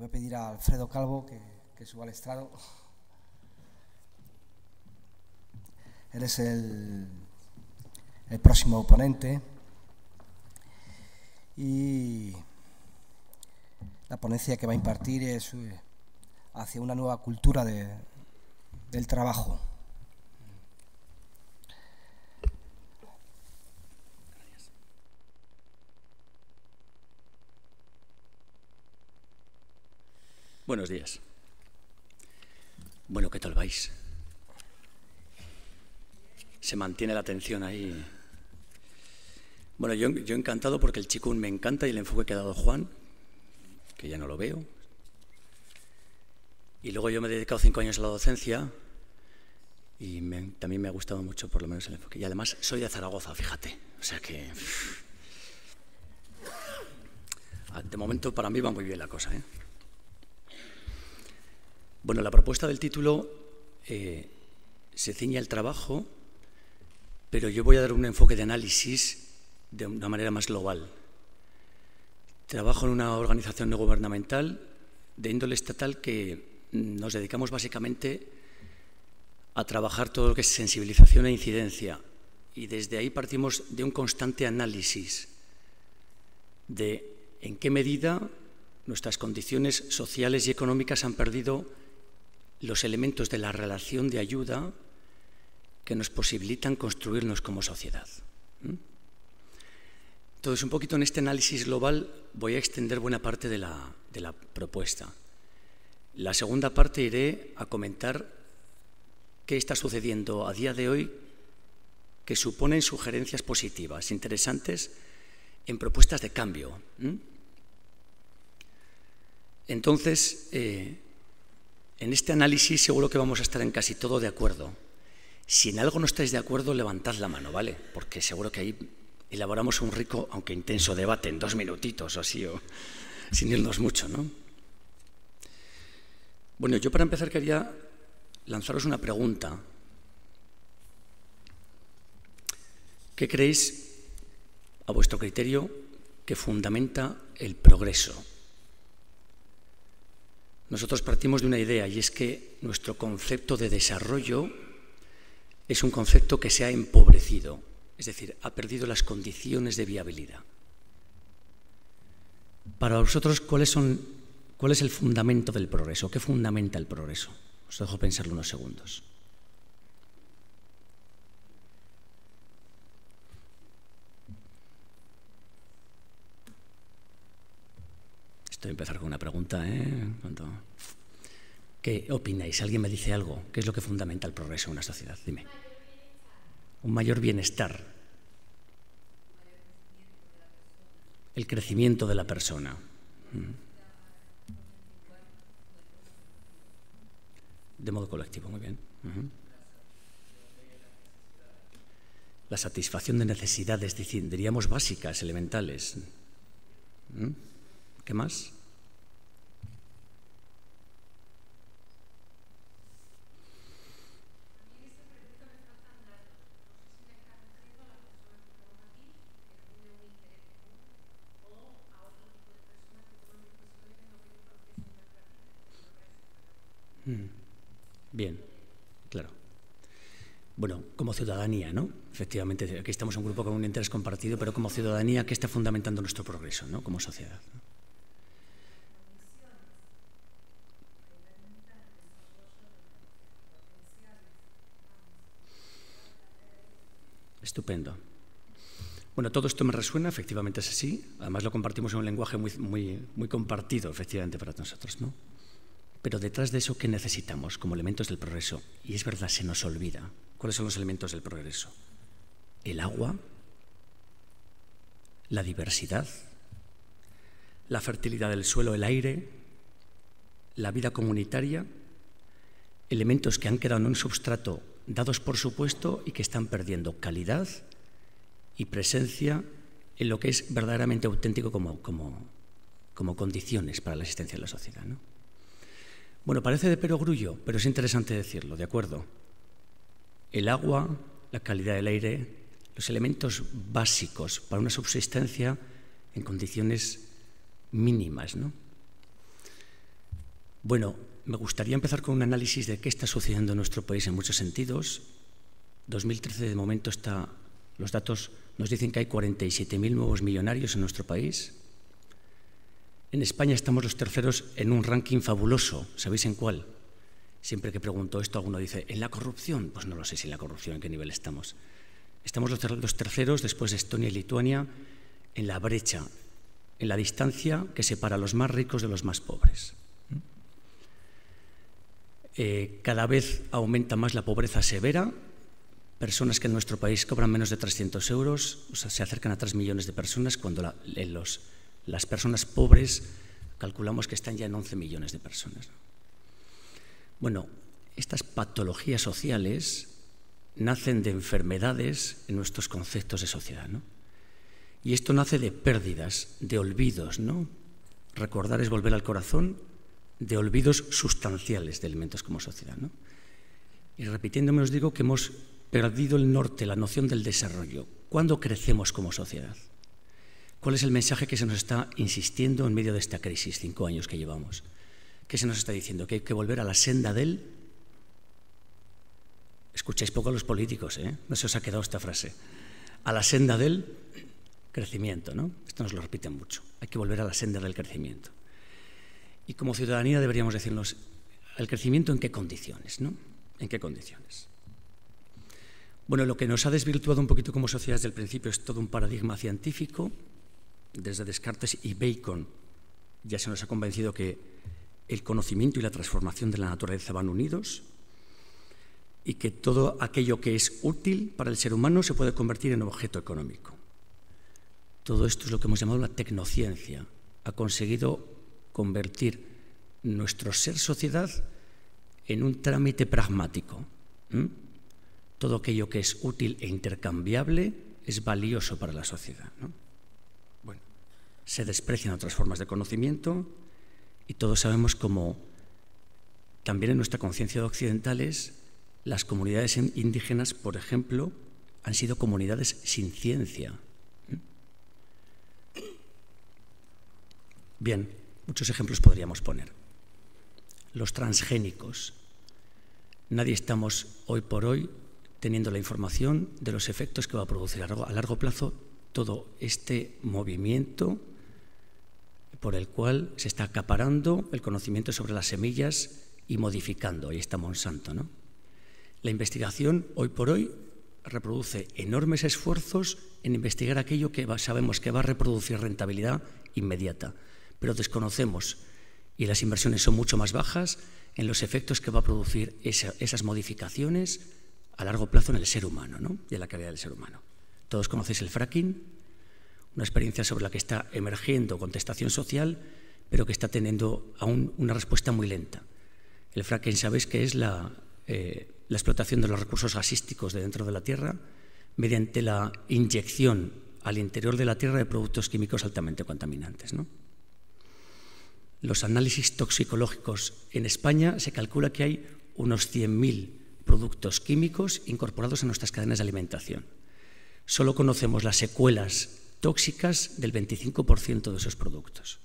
voy a pedir a Alfredo Calvo que suba al estrado. Él es el próximo ponente y la ponencia que va a impartir es hacia una nueva cultura del trabajo. Buenos días. Bueno, ¿qué tal vais? Se mantiene la atención ahí. Bueno, yo encantado porque el chikun me encanta y el enfoque que ha dado Juan, que ya no lo veo. Y luego yo me he dedicado 5 años a la docencia y también me ha gustado mucho, por lo menos, el enfoque. Y además soy de Zaragoza, fíjate. O sea que... de momento para mí va muy bien la cosa, ¿eh? Bueno, la propuesta del título se ciñe al trabajo, pero yo voy a dar un enfoque de análisis de una manera más global. Trabajo en una organización no gubernamental de índole estatal que nos dedicamos básicamente a trabajar todo lo que es sensibilización e incidencia, y desde ahí partimos de un constante análisis de en qué medida nuestras condiciones sociales y económicas han perdido los elementos de la relación de ayuda que nos posibilitan construirnos como sociedad. Entonces, un poquito en este análisis global voy a extender buena parte de la propuesta. La segunda parte iré a comentar qué está sucediendo a día de hoy que suponen sugerencias positivas, interesantes, en propuestas de cambio. Entonces, en este análisis seguro que vamos a estar en casi todo de acuerdo. Si en algo no estáis de acuerdo, levantad la mano, ¿vale? Porque seguro que ahí elaboramos un rico, aunque intenso, debate en 2 minutitos o así, o sin irnos mucho, ¿no? Bueno, yo para empezar quería lanzaros una pregunta. ¿Qué creéis, a vuestro criterio, que fundamenta el progreso? Nosotros partimos de una idea, y es que nuestro concepto de desarrollo es un concepto que se ha empobrecido, es decir, ha perdido las condiciones de viabilidad. Para vosotros, ¿cuál es el fundamento del progreso? ¿Qué fundamenta el progreso? Os dejo pensarlo unos segundos. Voy a empezar con una pregunta, ¿Qué opináis? ¿Alguien me dice algo? ¿Qué es lo que fundamenta el progreso en una sociedad? Dime. Un mayor bienestar. El crecimiento de la persona. De modo colectivo, muy bien. La satisfacción de necesidades, diríamos básicas, elementales. ¿Qué más? Bien, claro. Bueno, como ciudadanía, ¿no? Efectivamente, aquí estamos en un grupo con un interés compartido, pero como ciudadanía, ¿qué está fundamentando nuestro progreso, ¿no? Como sociedad, ¿no? Estupendo. Bueno, todo esto me resuena, efectivamente es así. Además lo compartimos en un lenguaje muy compartido, efectivamente, para nosotros, ¿no? Pero detrás de eso, ¿qué necesitamos como elementos del progreso? Y es verdad, se nos olvida. ¿Cuáles son los elementos del progreso? El agua, la diversidad, la fertilidad del suelo, el aire, la vida comunitaria, elementos que han quedado en un substrato dados por supuesto y que están perdiendo calidad y presencia en lo que es verdaderamente auténtico como condiciones para la existencia de la sociedad, ¿no? Bueno, parece de perogrullo, pero es interesante decirlo, ¿de acuerdo? El agua, la calidad del aire, los elementos básicos para una subsistencia en condiciones mínimas, ¿no? Bueno, me gustaría empezar con un análisis de qué está sucediendo en nuestro país en muchos sentidos. 2013, de momento, los datos nos dicen que hay 47.000 nuevos millonarios en nuestro país. En España estamos los terceros en un ranking fabuloso. ¿Sabéis en cuál? Siempre que pregunto esto, alguno dice, ¿en la corrupción? Pues no lo sé si en la corrupción, en qué nivel estamos. Estamos los terceros, después de Estonia y Lituania, en la brecha, en la distancia que separa a los más ricos de los más pobres. Cada vez aumenta más la pobreza severa. Personas que en nuestro país cobran menos de 300 euros, o sea, se acercan a 3 millones de personas, cuando las personas pobres calculamos que están ya en 11 millones de personas. Bueno, estas patologías sociales nacen de enfermedades en nuestros conceptos de sociedad, ¿no? Y esto nace de pérdidas, de olvidos, ¿no? Recordar es volver al corazón, de olvidos sustanciales de elementos como sociedad, ¿no? Y repitiéndome os digo que hemos perdido el norte, la noción del desarrollo. ¿Cuándo crecemos como sociedad? ¿Cuál es el mensaje que se nos está insistiendo en medio de esta crisis, 5 años que llevamos? ¿Qué se nos está diciendo? Que hay que volver a la senda del... Escucháis poco a los políticos, ¿eh? No se os ha quedado esta frase. A la senda del crecimiento, ¿no? Esto nos lo repiten mucho. Hay que volver a la senda del crecimiento. Y como ciudadanía deberíamos decirnos, ¿el crecimiento en qué condiciones, no? ¿En qué condiciones? Bueno, lo que nos ha desvirtuado un poquito como sociedad desde el principio es todo un paradigma científico. Desde Descartes y Bacon ya se nos ha convencido que el conocimiento y la transformación de la naturaleza van unidos y que todo aquello que es útil para el ser humano se puede convertir en objeto económico. Todo esto es lo que hemos llamado la tecnociencia. Ha conseguido convertir nuestro ser sociedad en un trámite pragmático. Todo aquello que es útil e intercambiable es valioso para la sociedad, ¿no? Bueno, se desprecian otras formas de conocimiento y todos sabemos cómo también en nuestra conciencia de occidentales las comunidades indígenas, por ejemplo, han sido comunidades sin ciencia. Bien, muchos ejemplos podríamos poner. Los transgénicos. Nadie estamos hoy por hoy teniendo la información de los efectos que va a producir a largo plazo todo este movimiento por el cual se está acaparando el conocimiento sobre las semillas y modificando. Ahí está Monsanto, ¿no? La investigación, hoy por hoy, reproduce enormes esfuerzos en investigar aquello que sabemos que va a reproducir rentabilidad inmediata, pero desconocemos, y las inversiones son mucho más bajas, en los efectos que va a producir esas modificaciones a largo plazo en el ser humano, ¿no? Y en la calidad del ser humano. Todos conocéis el fracking, una experiencia sobre la que está emergiendo contestación social, pero que está teniendo aún una respuesta muy lenta. El fracking, sabéis que es la explotación de los recursos gasísticos de dentro de la Tierra mediante la inyección al interior de la Tierra de productos químicos altamente contaminantes, ¿no? Los análisis toxicológicos en España se calcula que hay unos 100.000 productos químicos incorporados en nuestras cadenas de alimentación. Solo conocemos las secuelas tóxicas del 25% de esos productos.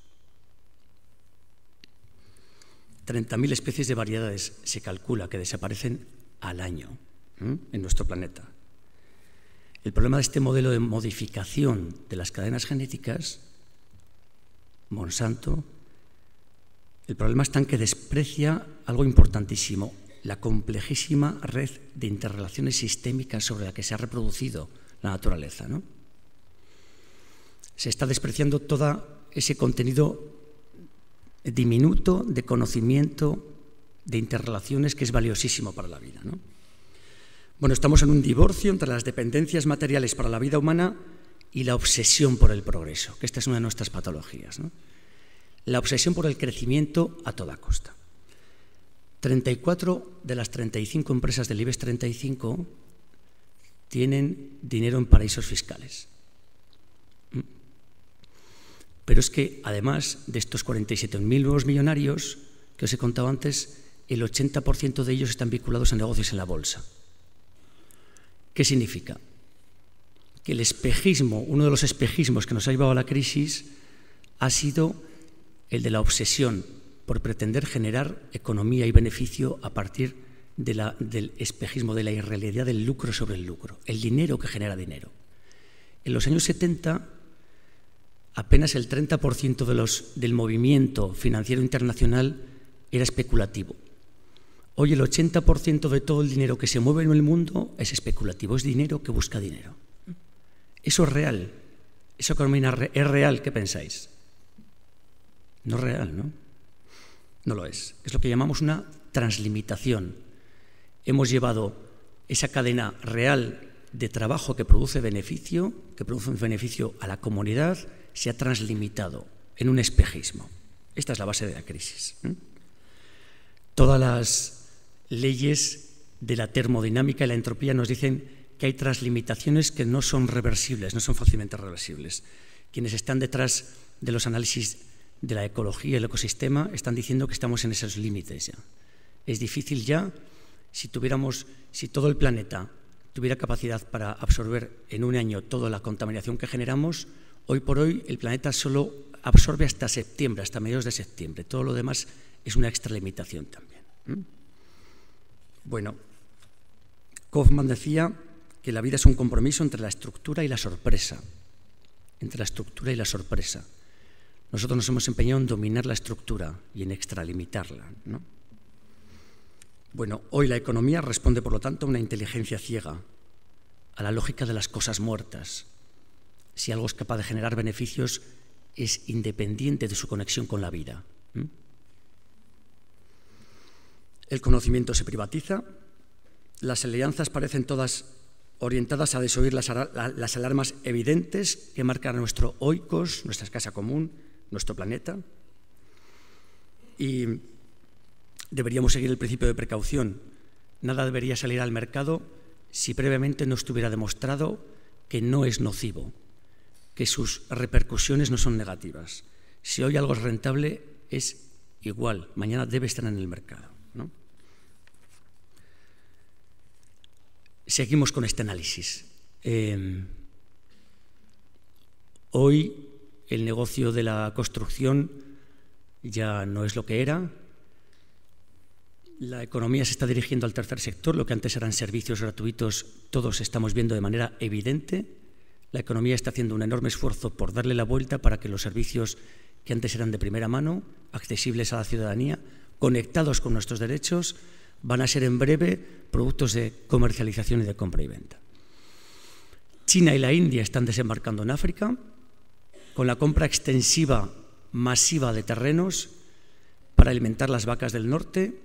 30.000 especies de variedades se calcula que desaparecen al año en nuestro planeta. El problema de este modelo de modificación de las cadenas genéticas, Monsanto, el problema está en que desprecia algo importantísimo, la complejísima red de interrelaciones sistémicas sobre la que se ha reproducido la naturaleza, ¿no? Se está despreciando todo ese contenido diminuto de conocimiento, de interrelaciones que es valiosísimo para la vida, ¿no? Bueno, estamos en un divorcio entre las dependencias materiales para la vida humana y la obsesión por el progreso, que esta es una de nuestras patologías, ¿no? La obsesión por el crecimiento a toda costa. 34 de las 35 empresas del IBEX 35 tienen dinero en paraísos fiscales. Pero es que, además de estos 47.000 nuevos millonarios que os he contado antes, el 80% de ellos están vinculados a negocios en la bolsa. ¿Qué significa? Que el espejismo, uno de los espejismos que nos ha llevado a la crisis, ha sido el de la obsesión por pretender generar economía y beneficio a partir del espejismo, de la irrealidad del lucro sobre el lucro, el dinero que genera dinero. En los años 70, apenas el 30% del movimiento financiero internacional era especulativo. Hoy el 80% de todo el dinero que se mueve en el mundo es especulativo, es dinero que busca dinero. Eso es real, esa economía es real, ¿qué pensáis? No es real, ¿no? No lo es. Es lo que llamamos una translimitación. Hemos llevado esa cadena real de trabajo que produce un beneficio a la comunidad, se ha translimitado en un espejismo. Esta es la base de la crisis. Todas las leyes de la termodinámica y la entropía nos dicen que hay translimitaciones que no son reversibles, no son fácilmente reversibles. Quienes están detrás de los análisis de la ecología y el ecosistema están diciendo que estamos en esos límites ya. Es difícil ya, si todo el planeta tuviera capacidad para absorber en un año toda la contaminación que generamos, hoy por hoy el planeta solo absorbe hasta septiembre, hasta mediados de septiembre. Todo lo demás es una extralimitación también. Bueno, Kaufman decía que la vida es un compromiso entre la estructura y la sorpresa. Entre la estructura y la sorpresa. Nosotros nos hemos empeñado en dominar la estructura y en extralimitarla, ¿no? Bueno, hoy la economía responde, por lo tanto, a una inteligencia ciega, a la lógica de las cosas muertas. Si algo es capaz de generar beneficios, es independiente de su conexión con la vida. El conocimiento se privatiza, las alianzas parecen todas orientadas a desoír las alarmas evidentes que marcan nuestro oikos, nuestra casa común, nuestro planeta. Y deberíamos seguir el principio de precaución. Nada debería salir al mercado si previamente no estuviera demostrado que no es nocivo, que sus repercusiones no son negativas. Si hoy algo es rentable, es igual, mañana debe estar en el mercado, ¿no? Seguimos con este análisis. Hoy el negocio de la construcción ya no es lo que era. La economía se está dirigiendo al tercer sector, lo que antes eran servicios gratuitos, todos estamos viendo de manera evidente. La economía está haciendo un enorme esfuerzo por darle la vuelta para que los servicios que antes eran de primera mano, accesibles a la ciudadanía, conectados con nuestros derechos, van a ser en breve productos de comercialización y de compra y venta. China y la India están desembarcando en África con la compra extensiva, masiva de terrenos para alimentar las vacas del norte,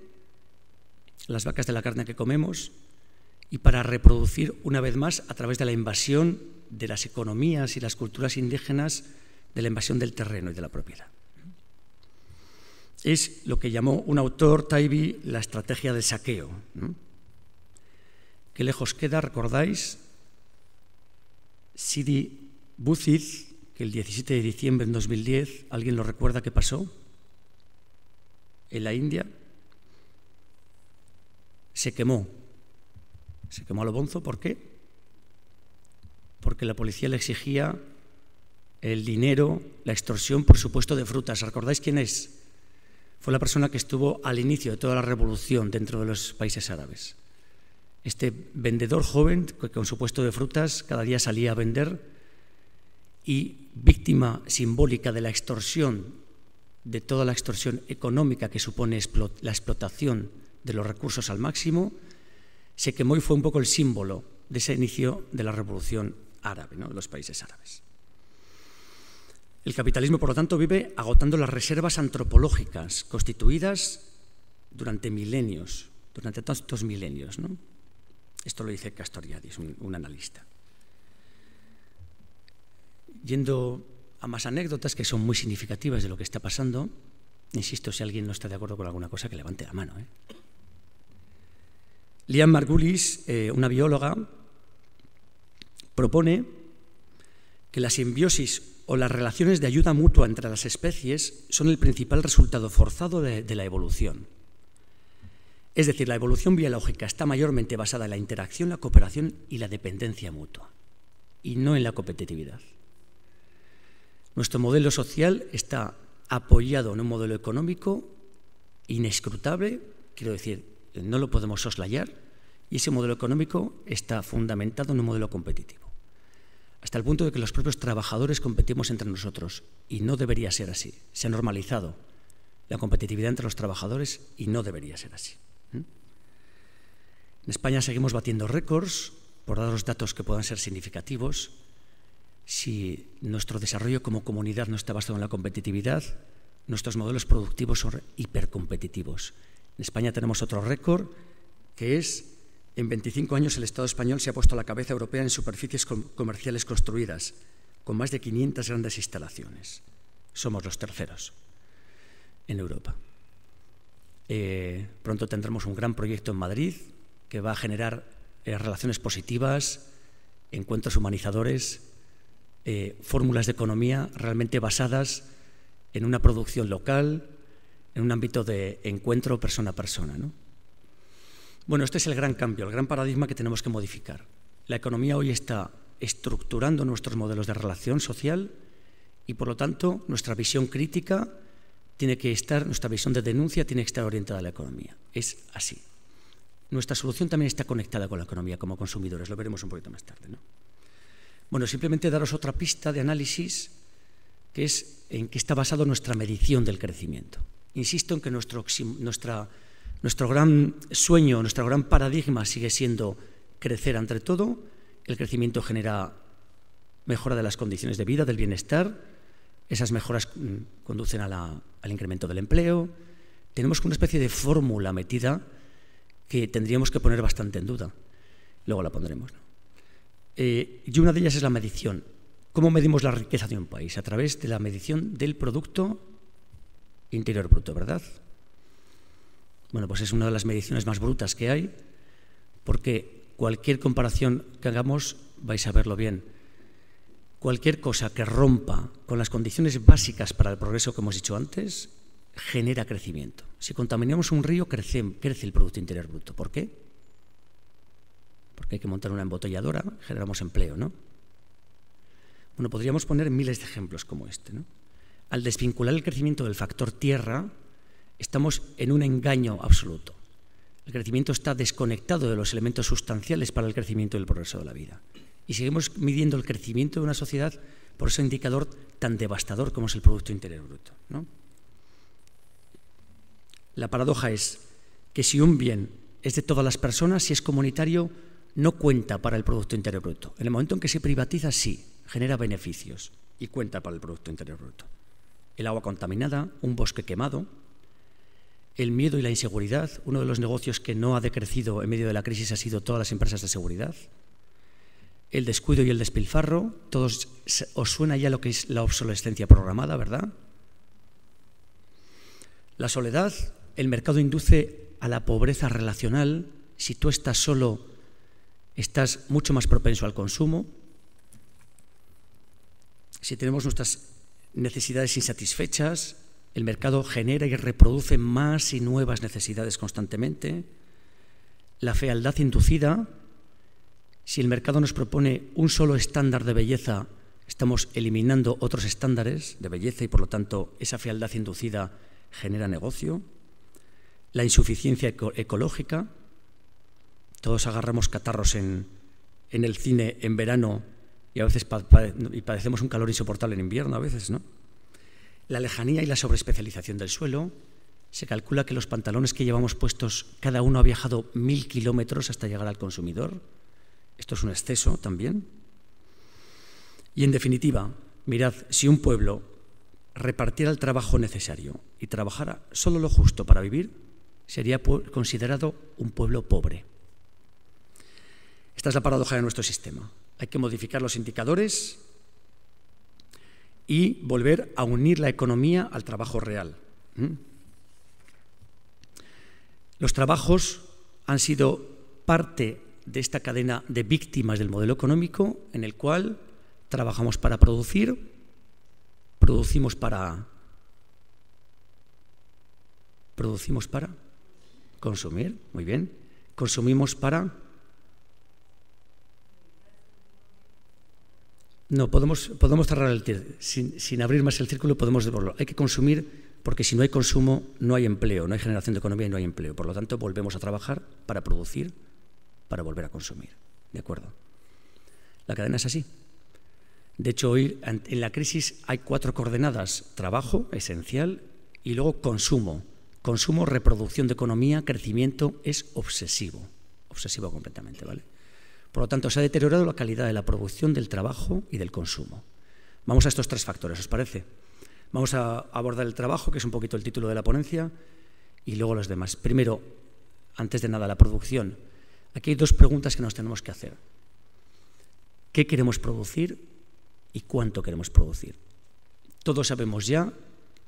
las vacas de la carne que comemos, y para reproducir una vez más a través de la invasión de las economías y las culturas indígenas, de la invasión del terreno y de la propiedad. Es lo que llamó un autor, Taibbi, la estrategia del saqueo, ¿no? Qué lejos queda, ¿recordáis? Sidi Bouzid, que el 17 de diciembre de 2010, ¿alguien lo recuerda qué pasó? En la India se quemó a lo bonzo. ¿Por qué? Porque la policía le exigía el dinero, la extorsión por su puesto de frutas. ¿Recordáis quién es? Fue la persona que estuvo al inicio de toda la revolución dentro de los países árabes. Este vendedor joven, que con su puesto de frutas cada día salía a vender, y víctima simbólica de la extorsión, de toda la extorsión económica que supone la explotación de los recursos al máximo, se quemó y fue un poco el símbolo de ese inicio de la revolución árabe, ¿no?, de los países árabes. El capitalismo, por lo tanto, vive agotando las reservas antropológicas constituidas durante milenios, durante tantos milenios, ¿no? Esto lo dice Castoriadis, un analista. Yendo a más anécdotas que son muy significativas de lo que está pasando, insisto, si alguien no está de acuerdo con alguna cosa, que levante la mano, Liane Margulis, una bióloga, propone que la simbiosis o las relaciones de ayuda mutua entre las especies son el principal resultado forzado de la evolución. Es decir, la evolución biológica está mayormente basada en la interacción, la cooperación y la dependencia mutua, y no en la competitividad. Nuestro modelo social está apoyado en un modelo económico inescrutable, quiero decir, no lo podemos soslayar, y ese modelo económico está fundamentado en un modelo competitivo. Hasta el punto de que los propios trabajadores competimos entre nosotros, y no debería ser así. Se ha normalizado la competitividad entre los trabajadores y no debería ser así. En España seguimos batiendo récords, por dar los datos que puedan ser significativos. Si nuestro desarrollo como comunidad no está basado en la competitividad, nuestros modelos productivos son hipercompetitivos. En España tenemos otro récord, que es, en 25 años el Estado español se ha puesto a la cabeza europea en superficies comerciales construidas, con más de 500 grandes instalaciones. Somos los terceros en Europa. Pronto tendremos un gran proyecto en Madrid que va a generar relaciones positivas, encuentros humanizadores, fórmulas de economía realmente basadas en una producción local, en un ámbito de encuentro persona a persona, ¿no? Bueno, este es el gran cambio, el gran paradigma que tenemos que modificar. La economía hoy está estructurando nuestros modelos de relación social y, por lo tanto, nuestra visión crítica tiene que estar, nuestra visión de denuncia tiene que estar orientada a la economía. Es así. Nuestra solución también está conectada con la economía como consumidores, lo veremos un poquito más tarde, ¿no? Bueno, simplemente daros otra pista de análisis, que es en qué está basado nuestra medición del crecimiento. Insisto en que nuestro gran sueño, nuestro gran paradigma sigue siendo crecer ante todo. El crecimiento genera mejora de las condiciones de vida, del bienestar. Esas mejoras conducen al incremento del empleo. Tenemos una especie de fórmula metida que tendríamos que poner bastante en duda. Luego la pondremos, ¿no? Y una de ellas es la medición. ¿Cómo medimos la riqueza de un país? A través de la medición del Producto Interior Bruto, ¿verdad? Bueno, pues es una de las mediciones más brutas que hay, porque cualquier comparación que hagamos vais a verlo bien. Cualquier cosa que rompa con las condiciones básicas para el progreso que hemos dicho antes, genera crecimiento. Si contaminamos un río, crece el Producto Interior Bruto. ¿Por qué? Porque hay que montar una embotelladora, generamos empleo, ¿no? Bueno, podríamos poner miles de ejemplos como este, ¿no? Al desvincular el crecimiento del factor tierra, estamos en un engaño absoluto. El crecimiento está desconectado de los elementos sustanciales para el crecimiento y el progreso de la vida. Y seguimos midiendo el crecimiento de una sociedad por ese indicador tan devastador como es el Producto Interior Bruto, ¿no? La paradoja es que si un bien es de todas las personas, si es comunitario, no cuenta para el Producto Interior Bruto. En el momento en que se privatiza, sí, genera beneficios y cuenta para el Producto Interior Bruto. El agua contaminada, un bosque quemado, el miedo y la inseguridad. Uno de los negocios que no ha decrecido en medio de la crisis ha sido todas las empresas de seguridad. El descuido y el despilfarro. Todos os suena ya lo que es la obsolescencia programada, ¿verdad? La soledad. El mercado induce a la pobreza relacional. Si tú estás solo, estás mucho más propenso al consumo. Si tenemos nuestras necesidades insatisfechas, el mercado genera y reproduce más y nuevas necesidades constantemente. La fealdad inducida. Si el mercado nos propone un solo estándar de belleza, estamos eliminando otros estándares de belleza y, por lo tanto, esa fealdad inducida genera negocio. La insuficiencia ecológica. Todos agarramos catarros en el cine en verano y a veces padecemos un calor insoportable en invierno, a veces, ¿no? La lejanía y la sobreespecialización del suelo. Se calcula que los pantalones que llevamos puestos, cada uno ha viajado 1000 kilómetros hasta llegar al consumidor. Esto es un exceso también. Y en definitiva, mirad, si un pueblo repartiera el trabajo necesario y trabajara solo lo justo para vivir, sería considerado un pueblo pobre. Esta es la paradoja de nuestro sistema. Hay que modificar los indicadores y volver a unir la economía al trabajo real. Los trabajos han sido parte de esta cadena de víctimas del modelo económico en el cual trabajamos para producir, producimos para consumir, muy bien, consumimos para... No, podemos cerrar el sin abrir más el círculo, podemos devolverlo. Hay que consumir porque si no hay consumo, no hay empleo, no hay generación de economía y no hay empleo. Por lo tanto, volvemos a trabajar para producir, para volver a consumir. ¿De acuerdo? La cadena es así. De hecho, hoy en la crisis hay 4 coordenadas: trabajo, esencial, y luego consumo. Consumo, reproducción de economía, crecimiento, es obsesivo completamente, ¿vale? Por lo tanto, se ha deteriorado la calidad de la producción, del trabajo y del consumo. Vamos a estos 3 factores, ¿os parece? Vamos a abordar el trabajo, que es un poquito el título de la ponencia, y luego los demás. Primero, antes de nada, la producción. Aquí hay 2 preguntas que nos tenemos que hacer. ¿Qué queremos producir y cuánto queremos producir? Todos sabemos ya,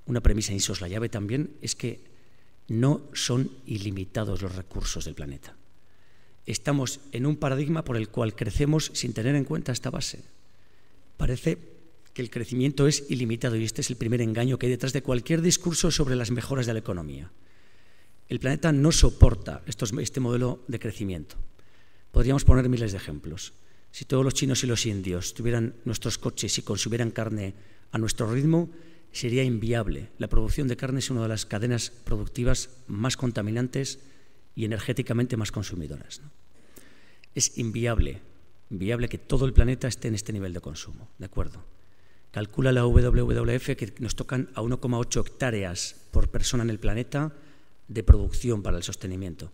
una premisa insoslayable también, es que no son ilimitados los recursos del planeta. Estamos en un paradigma por el cual crecemos sin tener en cuenta esta base. Parece que el crecimiento es ilimitado y este es el primer engaño que hay detrás de cualquier discurso sobre las mejoras de la economía. El planeta no soporta este modelo de crecimiento. Podríamos poner miles de ejemplos. Si todos los chinos y los indios tuvieran nuestros coches y consumieran carne a nuestro ritmo, sería inviable. La producción de carne es una de las cadenas productivas más contaminantes y energéticamente más consumidoras, ¿no? Es inviable que todo el planeta esté en este nivel de consumo, ¿de acuerdo? Calcula la WWF que nos tocan a 1,8 hectáreas por persona en el planeta de producción para el sostenimiento.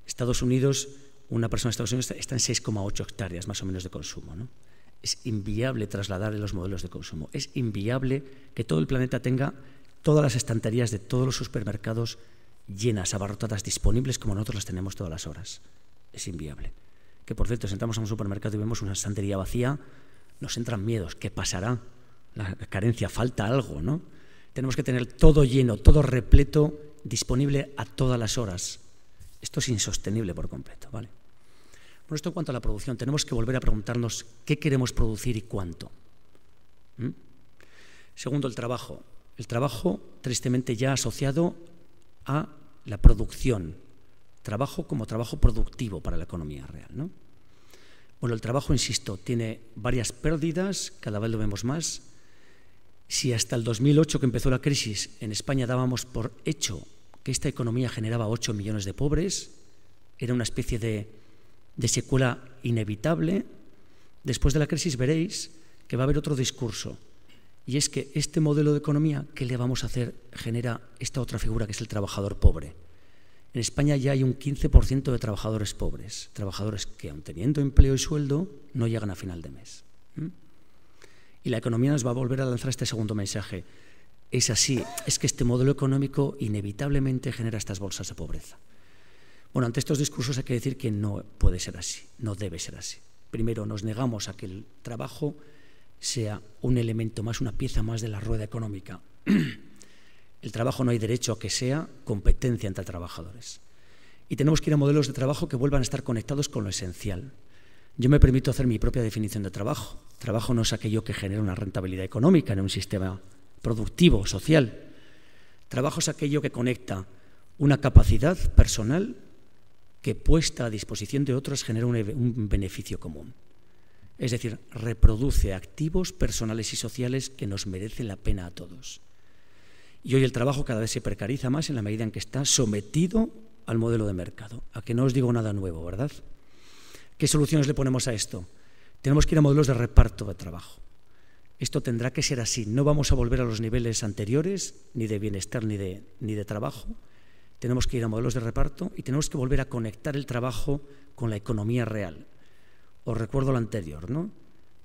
Estados Unidos, una persona de Estados Unidos está en 6,8 hectáreas más o menos de consumo, ¿no? Es inviable trasladar los modelos de consumo. Es inviable que todo el planeta tenga todas las estanterías de todos los supermercados llenas, abarrotadas, disponibles como nosotros las tenemos todas las horas. Es inviable. Que, por cierto, si entramos a un supermercado y vemos una estantería vacía, nos entran miedos. ¿Qué pasará? La carencia, falta algo, ¿no? Tenemos que tener todo lleno, todo repleto, disponible a todas las horas. Esto es insostenible por completo, ¿vale? Por esto, en cuanto a la producción, tenemos que volver a preguntarnos qué queremos producir y cuánto. Segundo, el trabajo. El trabajo, tristemente, ya asociado a la producción. Trabajo como trabajo productivo para la economía real, ¿no? Bueno, el trabajo, insisto, tiene varias pérdidas, cada vez lo vemos más. Si hasta el 2008, que empezó la crisis, en España dábamos por hecho que esta economía generaba 8 millones de pobres, era una especie de secuela inevitable, después de la crisis veréis que va a haber otro discurso. Y es que este modelo de economía, ¿qué le vamos a hacer? Genera esta otra figura que es el trabajador pobre. En España ya hay un 15% de trabajadores pobres, trabajadores que, aun teniendo empleo y sueldo, no llegan a final de mes. Y la economía nos va a volver a lanzar este segundo mensaje. Es así, es que este modelo económico inevitablemente genera estas bolsas de pobreza. Bueno, ante estos discursos hay que decir que no puede ser así, no debe ser así. Primero, nos negamos a que el trabajo sea un elemento más, una pieza más de la rueda económica. El trabajo no hay derecho a que sea competencia entre trabajadores. Y tenemos que ir a modelos de trabajo que vuelvan a estar conectados con lo esencial. Yo me permito hacer mi propia definición de trabajo. Trabajo no es aquello que genera una rentabilidad económica en un sistema productivo, social. Trabajo es aquello que conecta una capacidad personal que, puesta a disposición de otros, genera un beneficio común. Es decir, reproduce activos personales y sociales que nos merecen la pena a todos. Y hoy el trabajo cada vez se precariza más en la medida en que está sometido al modelo de mercado. A que no os digo nada nuevo, ¿verdad? ¿Qué soluciones le ponemos a esto? Tenemos que ir a modelos de reparto de trabajo. Esto tendrá que ser así. No vamos a volver a los niveles anteriores, ni de bienestar ni de trabajo. Tenemos que ir a modelos de reparto y tenemos que volver a conectar el trabajo con la economía real. Os recuerdo lo anterior, ¿no?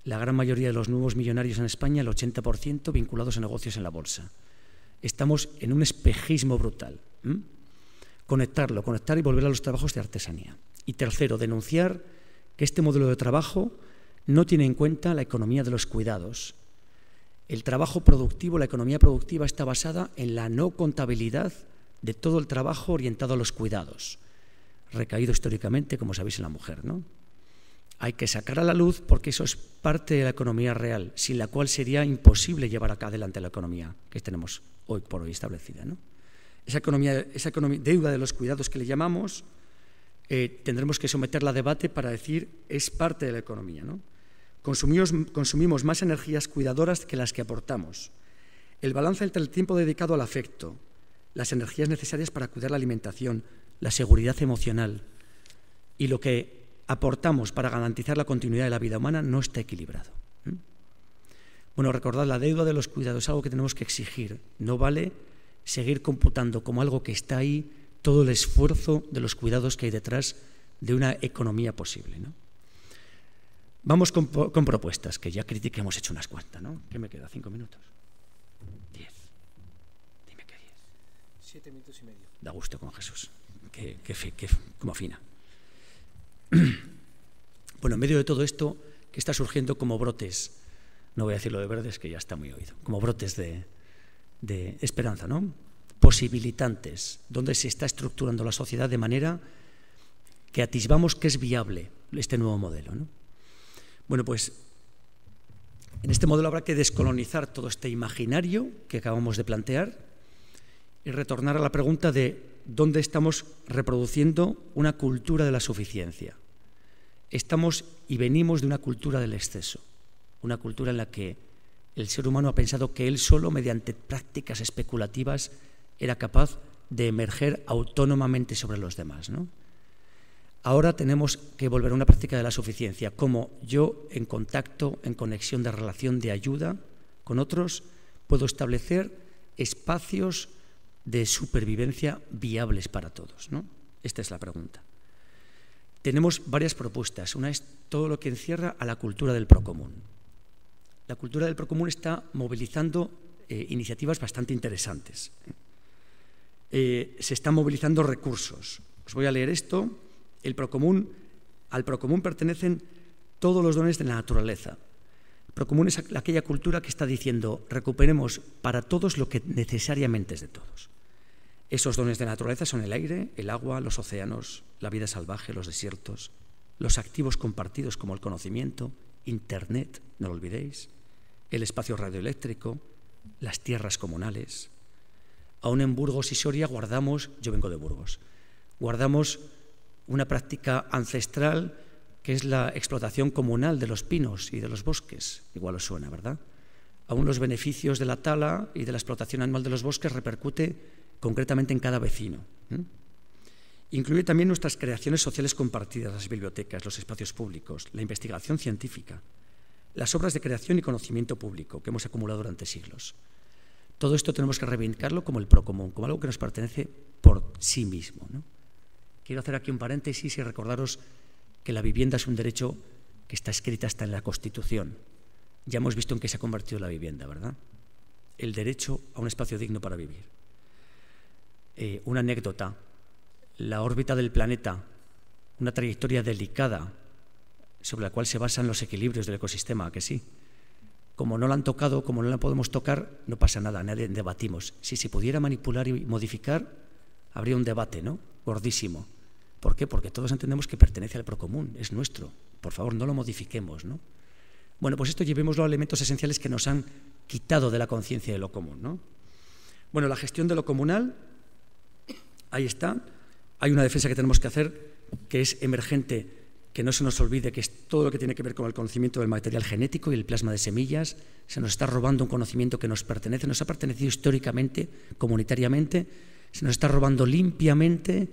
La gran mayoría de los nuevos millonarios en España, el 80%, vinculados a negocios en la bolsa. Estamos en un espejismo brutal. Conectar y volver a los trabajos de artesanía. Y tercero, denunciar que este modelo de trabajo no tiene en cuenta la economía de los cuidados. El trabajo productivo, la economía productiva está basada en la no contabilidad de todo el trabajo orientado a los cuidados, recaído históricamente, como sabéis, en la mujer, ¿no? Hay que sacar a la luz porque eso es parte de la economía real, sin la cual sería imposible llevar acá adelante la economía que tenemos hoy por hoy establecida, ¿no? Esa economía, deuda de los cuidados que le llamamos, tendremos que someterla a debate para decir es parte de la economía, ¿no? Consumimos más energías cuidadoras que las que aportamos. el balance entre el tiempo dedicado al afecto, las energías necesarias para cuidar la alimentación, la seguridad emocional y lo que aportamos para garantizar la continuidad de la vida humana no está equilibrado. Bueno, recordad, la deuda de los cuidados es algo que tenemos que exigir. No vale seguir computando como algo que está ahí todo el esfuerzo de los cuidados que hay detrás de una economía posible, ¿no? Vamos con propuestas, que ya crítica hemos hecho unas cuantas, ¿no? ¿Qué me queda? ¿5 minutos? 10. Dime que 10. 7 minutos y medio. Da gusto con Jesús. Cómo afina. Bueno, en medio de todo esto, que está surgiendo como brotes, no voy a decirlo de verdes, que ya está muy oído, como brotes de esperanza, ¿no? Posibilitantes, donde se está estructurando la sociedad de manera que atisbamos que es viable este nuevo modelo, ¿no? Bueno, pues en este modelo habrá que descolonizar todo este imaginario que acabamos de plantear y retornar a la pregunta de dónde estamos reproduciendo una cultura de la suficiencia. Estamos y venimos de una cultura del exceso, una cultura en la que el ser humano ha pensado que él solo, mediante prácticas especulativas, era capaz de emerger autónomamente sobre los demás, ¿no? Ahora tenemos que volver a una práctica de la suficiencia, como yo en contacto, en conexión de relación, de ayuda con otros, puedo establecer espacios de supervivencia viables para todos, ¿no? Esta es la pregunta. Tenemos varias propuestas. Una es todo lo que encierra a la cultura del procomún. La cultura del procomún está movilizando iniciativas bastante interesantes. Se están movilizando recursos. Os voy a leer esto. Al procomún pertenecen todos los dones de la naturaleza. El procomún es aquella cultura que está diciendo recuperemos para todos lo que necesariamente es de todos. Esos dones de la naturaleza son el aire, el agua, los océanos, la vida salvaje, los desiertos, los activos compartidos como el conocimiento, Internet, no lo olvidéis, el espacio radioeléctrico, las tierras comunales. Aún en Burgos y Soria guardamos, yo vengo de Burgos, guardamos una práctica ancestral que es la explotación comunal de los pinos y de los bosques. Igual os suena, ¿verdad? Aún los beneficios de la tala y de la explotación animal de los bosques repercute concretamente en cada vecino. Incluye también nuestras creaciones sociales compartidas, las bibliotecas, los espacios públicos, la investigación científica, las obras de creación y conocimiento público que hemos acumulado durante siglos. Todo esto tenemos que reivindicarlo como el procomún, como algo que nos pertenece por sí mismo, ¿no? Quiero hacer aquí un paréntesis y recordaros que la vivienda es un derecho que está escrita hasta en la Constitución. Ya hemos visto en qué se ha convertido la vivienda, ¿verdad? El derecho a un espacio digno para vivir. Una anécdota. La órbita del planeta, una trayectoria delicada sobre la cual se basan los equilibrios del ecosistema, ¿a que sí? Como no la han tocado, como no la podemos tocar, no pasa nada, nadie debatimos. Si se pudiera manipular y modificar, habría un debate, ¿no? Gordísimo. ¿Por qué? Porque todos entendemos que pertenece al procomún, es nuestro. Por favor, no lo modifiquemos, ¿no? Bueno, pues esto llevémoslo a elementos esenciales que nos han quitado de la conciencia de lo común, ¿no? Bueno, la gestión de lo comunal, ahí está. Hay una defensa que tenemos que hacer que es emergente, que no se nos olvide que es todo lo que tiene que ver con el conocimiento del material genético y el plasma de semillas. Se nos está robando un conocimiento que nos pertenece, nos ha pertenecido históricamente, comunitariamente, se nos está robando limpiamente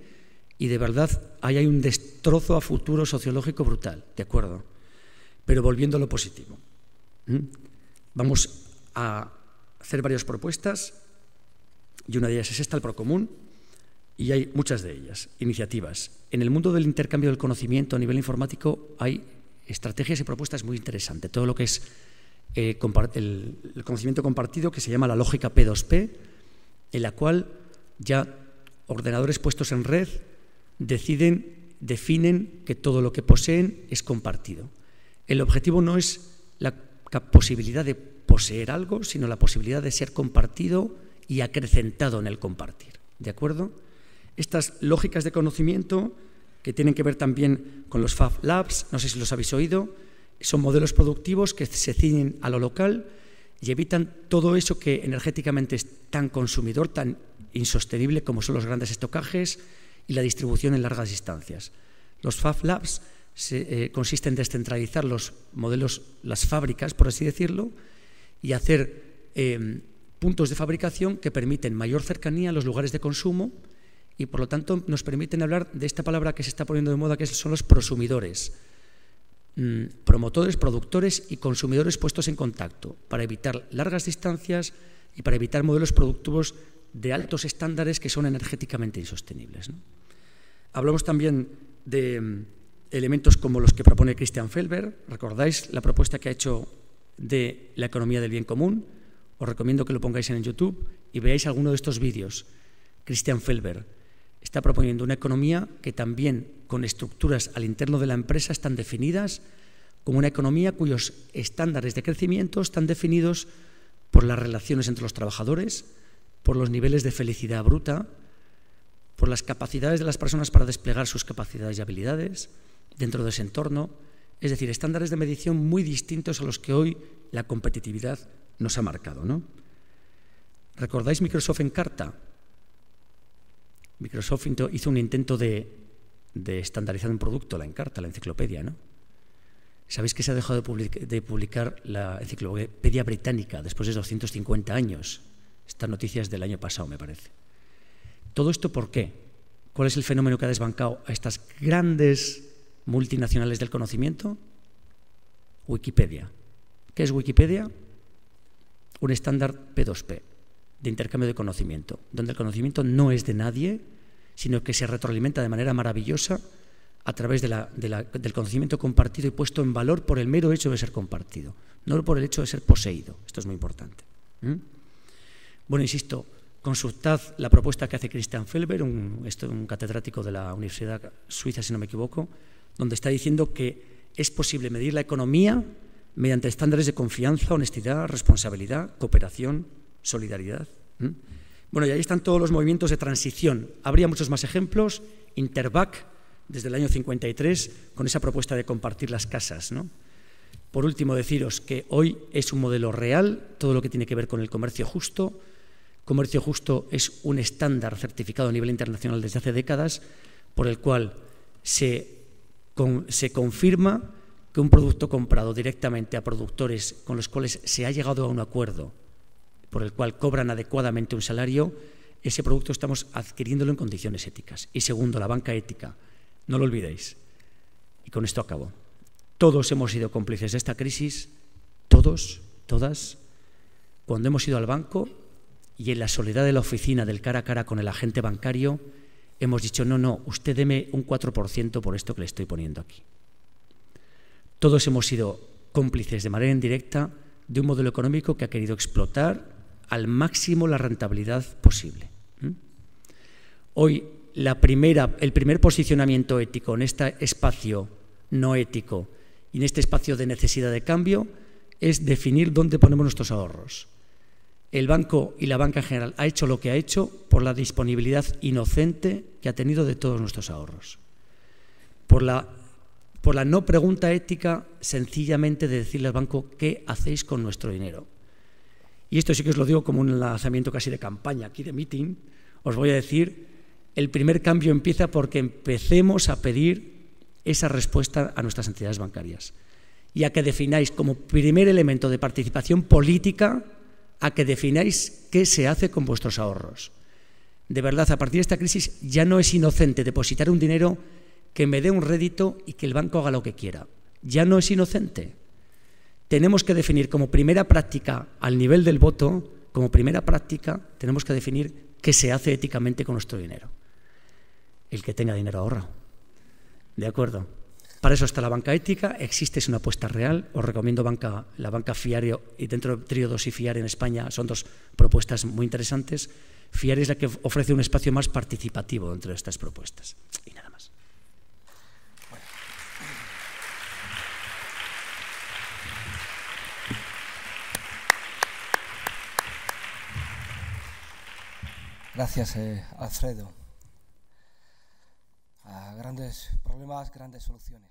y de verdad ahí hay un destrozo a futuro sociológico brutal, ¿de acuerdo? Pero volviendo a lo positivo. Vamos a hacer varias propuestas y una de ellas es esta, el procomún, y hay muchas de ellas, iniciativas. En el mundo del intercambio del conocimiento a nivel informático hay estrategias y propuestas muy interesantes. Todo lo que es el conocimiento compartido, que se llama la lógica P2P, en la cual ya ordenadores puestos en red definen que todo lo que poseen es compartido. El objetivo no es la posibilidad de poseer algo, sino la posibilidad de ser compartido y acrecentado en el compartir. ¿De acuerdo? Estas lógicas de conocimiento, que tienen que ver también con los Fab Labs, no sé si los habéis oído, son modelos productivos que se ciñen a lo local y evitan todo eso que energéticamente es tan consumidor, tan insostenible como son los grandes estocajes y la distribución en largas distancias. Los Fab Labs consisten en descentralizar los modelos, las fábricas, por así decirlo, y hacer puntos de fabricación que permiten mayor cercanía a los lugares de consumo y, por lo tanto, nos permiten hablar de esta palabra que se está poniendo de moda, que son los prosumidores. Promotores, productores y consumidores puestos en contacto para evitar largas distancias y para evitar modelos productivos de altos estándares que son energéticamente insostenibles, ¿no? Hablamos también de elementos como los que propone Christian Felber. ¿Recordáis la propuesta que ha hecho de la economía del bien común? Os recomiendo que lo pongáis en YouTube y veáis alguno de estos vídeos. Christian Felber está proponiendo una economía que también, con estructuras al interno de la empresa, están definidas como una economía cuyos estándares de crecimiento están definidos por las relaciones entre los trabajadores, por los niveles de felicidad bruta, por las capacidades de las personas para desplegar sus capacidades y habilidades dentro de ese entorno, es decir, estándares de medición muy distintos a los que hoy la competitividad nos ha marcado, ¿no? ¿Recordáis Microsoft Encarta? Microsoft hizo un intento de estandarizar un producto, la Encarta, la enciclopedia, ¿no? ¿Sabéis que se ha dejado de publicar la enciclopedia británica después de 250 años? Esta noticia es del año pasado, me parece. ¿Todo esto por qué? ¿Cuál es el fenómeno que ha desbancado a estas grandes multinacionales del conocimiento? Wikipedia. ¿Qué es Wikipedia? Un estándar P2P, de intercambio de conocimiento, donde el conocimiento no es de nadie, sino que se retroalimenta de manera maravillosa a través del conocimiento compartido y puesto en valor por el mero hecho de ser compartido, no por el hecho de ser poseído. Esto es muy importante. Bueno, insisto, consultad la propuesta que hace Christian Felber, un catedrático de la Universidad Suiza, si no me equivoco, donde está diciendo que es posible medir la economía mediante estándares de confianza, honestidad, responsabilidad, cooperación, solidaridad. Bueno, y ahí están todos los movimientos de transición. Habría muchos más ejemplos. Interbac, desde el año 53, con esa propuesta de compartir las casas, ¿no? Por último, deciros que hoy es un modelo real, todo lo que tiene que ver con el comercio justo. Comercio justo es un estándar certificado a nivel internacional desde hace décadas, por el cual se confirma que un producto comprado directamente a productores con los cuales se ha llegado a un acuerdo, por el cual cobran adecuadamente un salario, ese producto estamos adquiriéndolo en condiciones éticas. Y segundo, la banca ética. No lo olvidéis. Y con esto acabo. Todos hemos sido cómplices de esta crisis, todos, todas, cuando hemos ido al banco y en la soledad de la oficina del cara a cara con el agente bancario hemos dicho, no, usted deme un 4% por esto que le estoy poniendo aquí. Todos hemos sido cómplices de manera indirecta de un modelo económico que ha querido explotar al máximo la rentabilidad posible. Hoy, el primer posicionamiento ético en este espacio no ético y en este espacio de necesidad de cambio es definir dónde ponemos nuestros ahorros. El banco y la banca en general ha hecho lo que ha hecho por la disponibilidad inocente que ha tenido de todos nuestros ahorros. Por la no pregunta ética sencillamente de decirle al banco qué hacéis con nuestro dinero. Y esto sí que os lo digo como un lanzamiento casi de campaña, aquí de meeting. Os voy a decir, el primer cambio empieza porque empecemos a pedir esa respuesta a nuestras entidades bancarias y a que defináis como primer elemento de participación política, a que defináis qué se hace con vuestros ahorros. De verdad, a partir de esta crisis ya no es inocente depositar un dinero que me dé un rédito y que el banco haga lo que quiera. Ya no es inocente. Tenemos que definir como primera práctica, al nivel del voto, como primera práctica, tenemos que definir qué se hace éticamente con nuestro dinero. El que tenga dinero ahorra. ¿De acuerdo? Para eso está la banca ética, existe, es una apuesta real. Os recomiendo la banca Fiare, y dentro de Triodos y Fiare en España son dos propuestas muy interesantes. Fiare es la que ofrece un espacio más participativo dentro de estas propuestas. Y nada más. Gracias, Alfredo. A grandes problemas, grandes soluciones.